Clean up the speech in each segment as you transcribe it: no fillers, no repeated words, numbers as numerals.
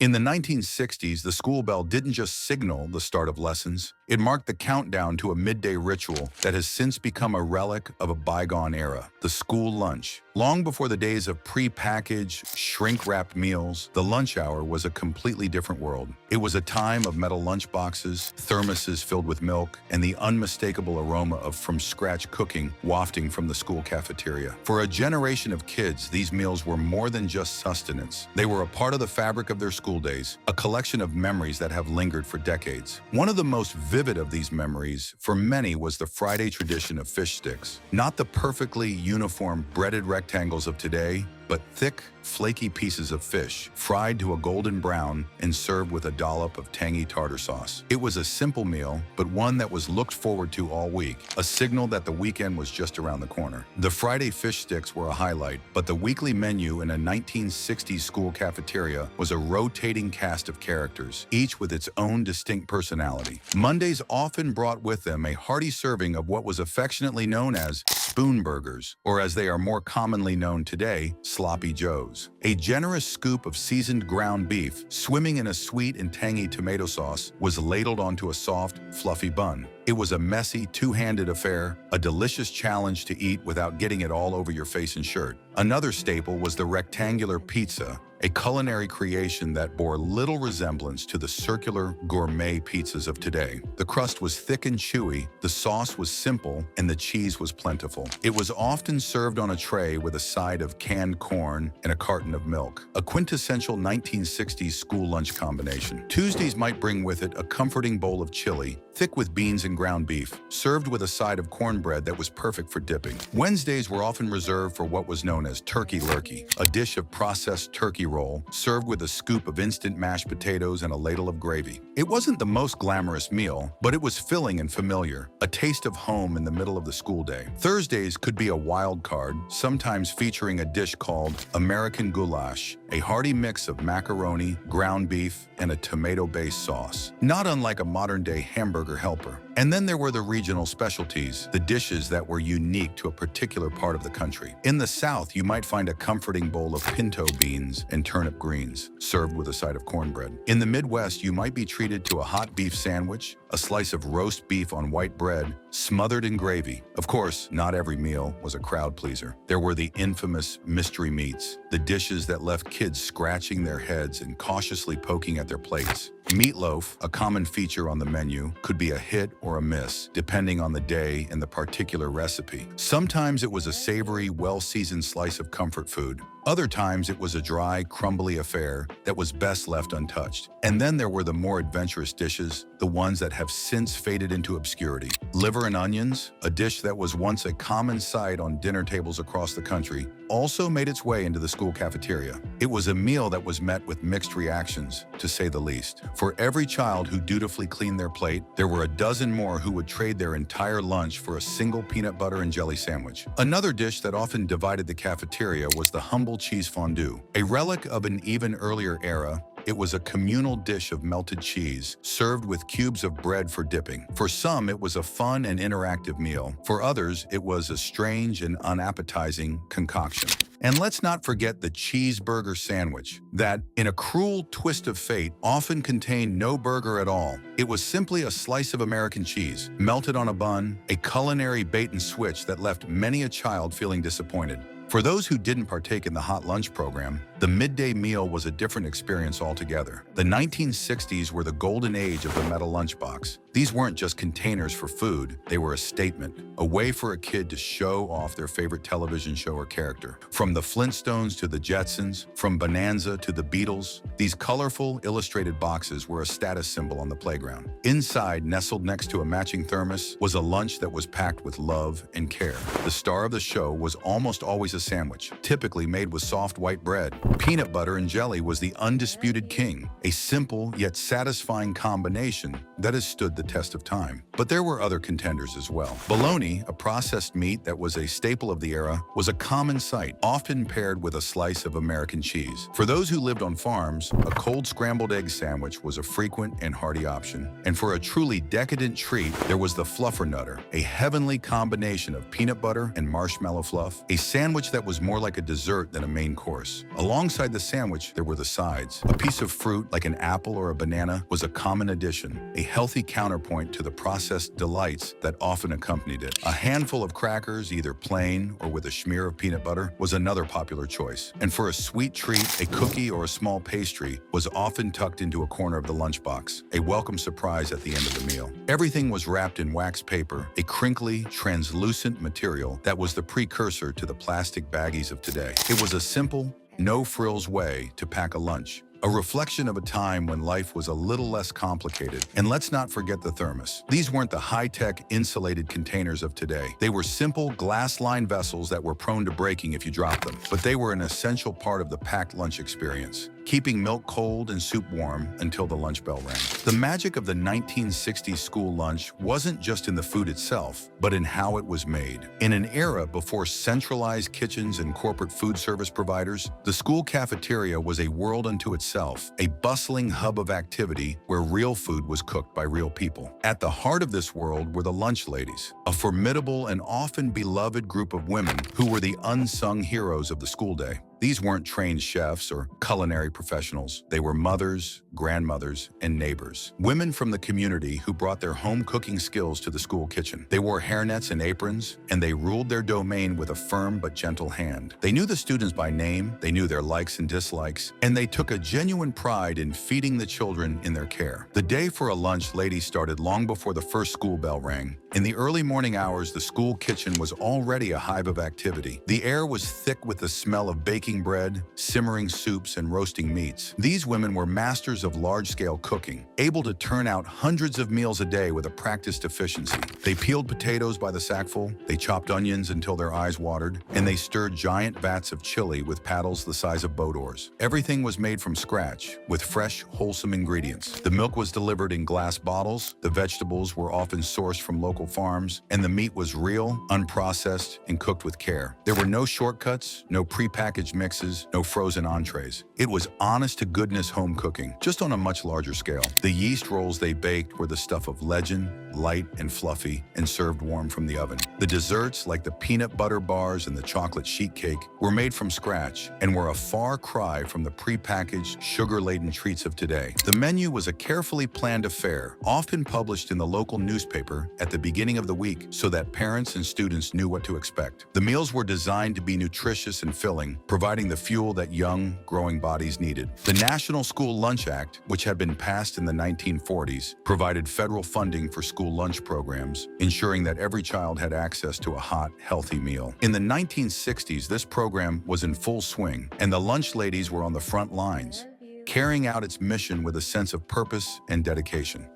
In the 1960s, the school bell didn't just signal the start of lessons, it marked the countdown to a midday ritual that has since become a relic of a bygone era, the school lunch. Long before the days of pre-packaged, shrink-wrapped meals, the lunch hour was a completely different world. It was a time of metal lunchboxes, thermoses filled with milk, and the unmistakable aroma of from-scratch cooking wafting from the school cafeteria. For a generation of kids, these meals were more than just sustenance. They were a part of the fabric of their school days, a collection of memories that have lingered for decades. One of the most vivid of these memories, for many, was the Friday tradition of fish sticks. Not the perfectly uniform breaded rectangles of today, but thick, flaky pieces of fish, fried to a golden brown and served with a dollop of tangy tartar sauce. It was a simple meal, but one that was looked forward to all week, a signal that the weekend was just around the corner. The Friday fish sticks were a highlight, but the weekly menu in a 1960s school cafeteria was a rotating cast of characters, each with its own distinct personality. Mondays often brought with them a hearty serving of what was affectionately known as spoon burgers, or as they are more commonly known today, Sloppy Joes. A generous scoop of seasoned ground beef, swimming in a sweet and tangy tomato sauce, was ladled onto a soft, fluffy bun. It was a messy, two-handed affair, a delicious challenge to eat without getting it all over your face and shirt. Another staple was the rectangular pizza, a culinary creation that bore little resemblance to the circular gourmet pizzas of today. The crust was thick and chewy, the sauce was simple, and the cheese was plentiful. It was often served on a tray with a side of canned corn and a carton of milk, a quintessential 1960s school lunch combination. Tuesdays might bring with it a comforting bowl of chili, thick with beans and ground beef, served with a side of cornbread that was perfect for dipping. Wednesdays were often reserved for what was known as turkey lurkey, a dish of processed turkey roll, served with a scoop of instant mashed potatoes and a ladle of gravy. It wasn't the most glamorous meal, but it was filling and familiar, a taste of home in the middle of the school day. Thursdays could be a wild card, sometimes featuring a dish called American goulash, a hearty mix of macaroni, ground beef, and a tomato-based sauce, not unlike a modern-day hamburger helper. And then there were the regional specialties, the dishes that were unique to a particular part of the country. In the South, you might find a comforting bowl of pinto beans and turnip greens, served with a side of cornbread. In the Midwest, you might be treated to a hot beef sandwich, a slice of roast beef on white bread, smothered in gravy. Of course, not every meal was a crowd pleaser. There were the infamous mystery meats, the dishes that left kids scratching their heads and cautiously poking at their plates. Meatloaf, a common feature on the menu, could be a hit or a miss, depending on the day and the particular recipe. Sometimes it was a savory, well-seasoned slice of comfort food. Other times it was a dry, crumbly affair that was best left untouched. And then there were the more adventurous dishes, the ones that have since faded into obscurity. Liver and onions, a dish that was once a common sight on dinner tables across the country, also made its way into the school cafeteria. It was a meal that was met with mixed reactions, to say the least. For every child who dutifully cleaned their plate, there were a dozen more who would trade their entire lunch for a single peanut butter and jelly sandwich. Another dish that often divided the cafeteria was the humble cheese fondue. A relic of an even earlier era, it was a communal dish of melted cheese, served with cubes of bread for dipping. For some, it was a fun and interactive meal. For others, it was a strange and unappetizing concoction. And let's not forget the cheeseburger sandwich, that, in a cruel twist of fate, often contained no burger at all. It was simply a slice of American cheese, melted on a bun, a culinary bait and switch that left many a child feeling disappointed. For those who didn't partake in the hot lunch program, the midday meal was a different experience altogether. The 1960s were the golden age of the metal lunchbox. These weren't just containers for food, they were a statement, a way for a kid to show off their favorite television show or character. From the Flintstones to the Jetsons, from Bonanza to the Beatles, these colorful, illustrated boxes were a status symbol on the playground. Inside, nestled next to a matching thermos, was a lunch that was packed with love and care. The star of the show was almost always a sandwich, typically made with soft white bread. Peanut butter and jelly was the undisputed king, a simple yet satisfying combination that has stood the test of time. But there were other contenders as well. Bologna, a processed meat that was a staple of the era, was a common sight, often paired with a slice of American cheese. For those who lived on farms, a cold scrambled egg sandwich was a frequent and hearty option. And for a truly decadent treat, there was the fluffernutter, a heavenly combination of peanut butter and marshmallow fluff, a sandwich that was more like a dessert than a main course. Alongside the sandwich, there were the sides. A piece of fruit, like an apple or a banana, was a common addition, a healthy counterpoint to the processed delights that often accompanied it. A handful of crackers, either plain or with a smear of peanut butter, was another popular choice. And for a sweet treat, a cookie or a small pastry was often tucked into a corner of the lunchbox, a welcome surprise at the end of the meal. Everything was wrapped in wax paper, a crinkly, translucent material that was the precursor to the plastic baggies of today. It was a simple, no-frills way to pack a lunch, a reflection of a time when life was a little less complicated. And let's not forget the thermos. These weren't the high-tech, insulated containers of today. They were simple, glass-lined vessels that were prone to breaking if you dropped them. But they were an essential part of the packed lunch experience, keeping milk cold and soup warm until the lunch bell rang. The magic of the 1960s school lunch wasn't just in the food itself, but in how it was made. In an era before centralized kitchens and corporate food service providers, the school cafeteria was a world unto itself, a bustling hub of activity where real food was cooked by real people. At the heart of this world were the lunch ladies, a formidable and often beloved group of women who were the unsung heroes of the school day. These weren't trained chefs or culinary professionals. They were mothers, grandmothers, and neighbors. Women from the community who brought their home cooking skills to the school kitchen. They wore hairnets and aprons, and they ruled their domain with a firm but gentle hand. They knew the students by name, they knew their likes and dislikes, and they took a genuine pride in feeding the children in their care. The day for a lunch lady started long before the first school bell rang. In the early morning hours, the school kitchen was already a hive of activity. The air was thick with the smell of baking bread, simmering soups, and roasting meats. These women were masters of large-scale cooking, able to turn out hundreds of meals a day with a practiced efficiency. They peeled potatoes by the sackful, they chopped onions until their eyes watered, and they stirred giant vats of chili with paddles the size of boat oars. Everything was made from scratch, with fresh, wholesome ingredients. The milk was delivered in glass bottles, the vegetables were often sourced from local farms, and the meat was real, unprocessed, and cooked with care. There were no shortcuts, no prepackaged mixes, no frozen entrees. It was honest-to-goodness home cooking, just on a much larger scale. The yeast rolls they baked were the stuff of legend, light and fluffy, and served warm from the oven. The desserts, like the peanut butter bars and the chocolate sheet cake, were made from scratch and were a far cry from the prepackaged, sugar-laden treats of today. The menu was a carefully planned affair, often published in the local newspaper at the beginning of the week so that parents and students knew what to expect. The meals were designed to be nutritious and filling, providing the fuel that young, growing bodies needed. The National School Lunch Act, which had been passed in the 1940s, provided federal funding for school lunch programs, ensuring that every child had access to a hot, healthy meal. In the 1960s, this program was in full swing, and the lunch ladies were on the front lines, carrying out its mission with a sense of purpose and dedication.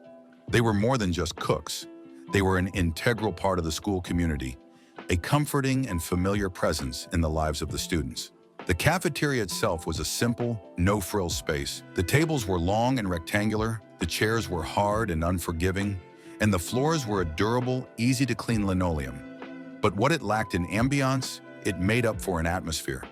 They were more than just cooks. They were an integral part of the school community, a comforting and familiar presence in the lives of the students. The cafeteria itself was a simple, no-frills space. The tables were long and rectangular, the chairs were hard and unforgiving, and the floors were a durable, easy-to-clean linoleum. But what it lacked in ambiance, it made up for in atmosphere.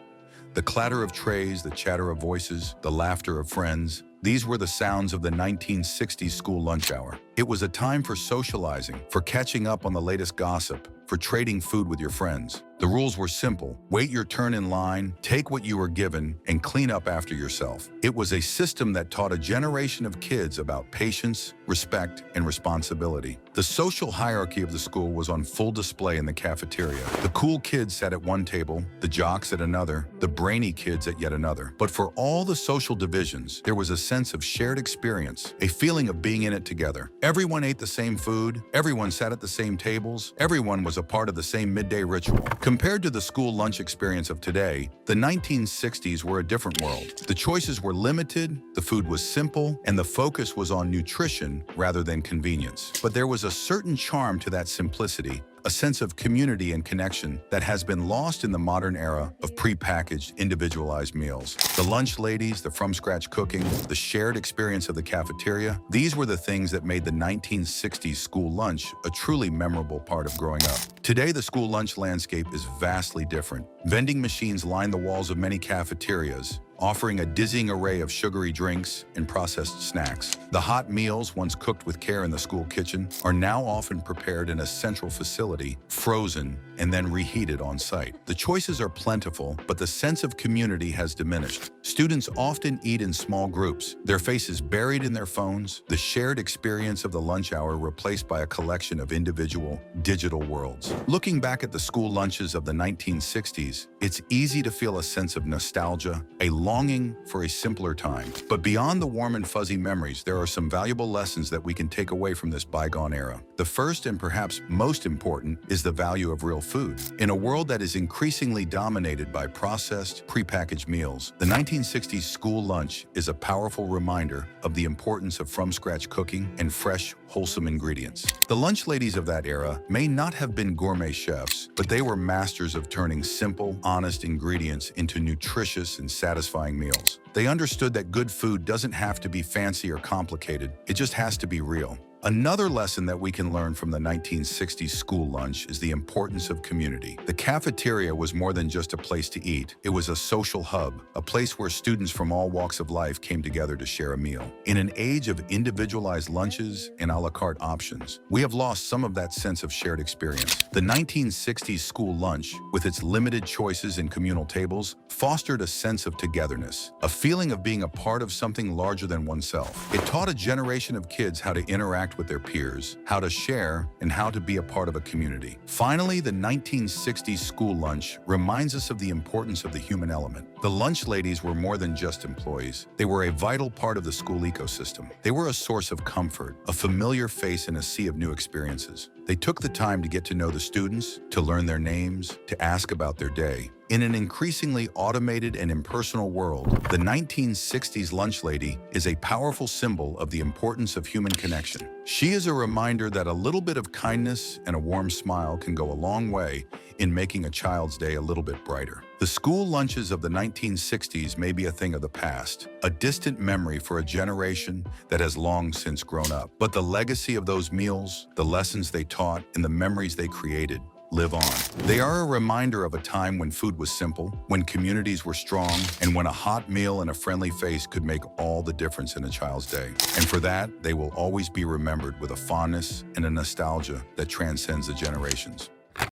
The clatter of trays, the chatter of voices, the laughter of friends, these were the sounds of the 1960s school lunch hour. It was a time for socializing, for catching up on the latest gossip, for trading food with your friends. The rules were simple. Wait your turn in line, take what you were given, and clean up after yourself. It was a system that taught a generation of kids about patience, respect, and responsibility. The social hierarchy of the school was on full display in the cafeteria. The cool kids sat at one table, the jocks at another, the brainy kids at yet another. But for all the social divisions, there was a sense of shared experience, a feeling of being in it together. Everyone ate the same food, everyone sat at the same tables, everyone was a part of the same midday ritual. Compared to the school lunch experience of today, the 1960s were a different world. The choices were limited, the food was simple, and the focus was on nutrition rather than convenience. But there was a certain charm to that simplicity, a sense of community and connection that has been lost in the modern era of prepackaged, individualized meals. The lunch ladies, the from-scratch cooking, the shared experience of the cafeteria, these were the things that made the 1960s school lunch a truly memorable part of growing up. Today, the school lunch landscape is vastly different. Vending machines line the walls of many cafeterias, offering a dizzying array of sugary drinks and processed snacks. The hot meals, once cooked with care in the school kitchen, are now often prepared in a central facility, frozen, and then reheated on site. The choices are plentiful, but the sense of community has diminished. Students often eat in small groups, their faces buried in their phones, the shared experience of the lunch hour replaced by a collection of individual, digital worlds. Looking back at the school lunches of the 1960s, it's easy to feel a sense of nostalgia, a longing for a simpler time. But beyond the warm and fuzzy memories, there are some valuable lessons that we can take away from this bygone era. The first and perhaps most important is the value of real food. In a world that is increasingly dominated by processed, prepackaged meals, the 1960s school lunch is a powerful reminder of the importance of from-scratch cooking and fresh, wholesome ingredients. The lunch ladies of that era may not have been gourmet chefs, but they were masters of turning simple, honest ingredients into nutritious and satisfying meals. They understood that good food doesn't have to be fancy or complicated, it just has to be real. Another lesson that we can learn from the 1960s school lunch is the importance of community. The cafeteria was more than just a place to eat. It was a social hub, a place where students from all walks of life came together to share a meal. In an age of individualized lunches and a la carte options, we have lost some of that sense of shared experience. The 1960s school lunch, with its limited choices and communal tables, fostered a sense of togetherness, a feeling of being a part of something larger than oneself. It taught a generation of kids how to interact with their peers, how to share, and how to be a part of a community. Finally, the 1960s school lunch reminds us of the importance of the human element. The lunch ladies were more than just employees. They were a vital part of the school ecosystem. They were a source of comfort, a familiar face in a sea of new experiences. They took the time to get to know the students, to learn their names, to ask about their day. In an increasingly automated and impersonal world, the 1960s lunch lady is a powerful symbol of the importance of human connection. She is a reminder that a little bit of kindness and a warm smile can go a long way in making a child's day a little bit brighter. The school lunches of the 1960s may be a thing of the past, a distant memory for a generation that has long since grown up. But the legacy of those meals, the lessons they taught, and the memories they created live on. They are a reminder of a time when food was simple, when communities were strong, and when a hot meal and a friendly face could make all the difference in a child's day. And for that, they will always be remembered with a fondness and a nostalgia that transcends the generations.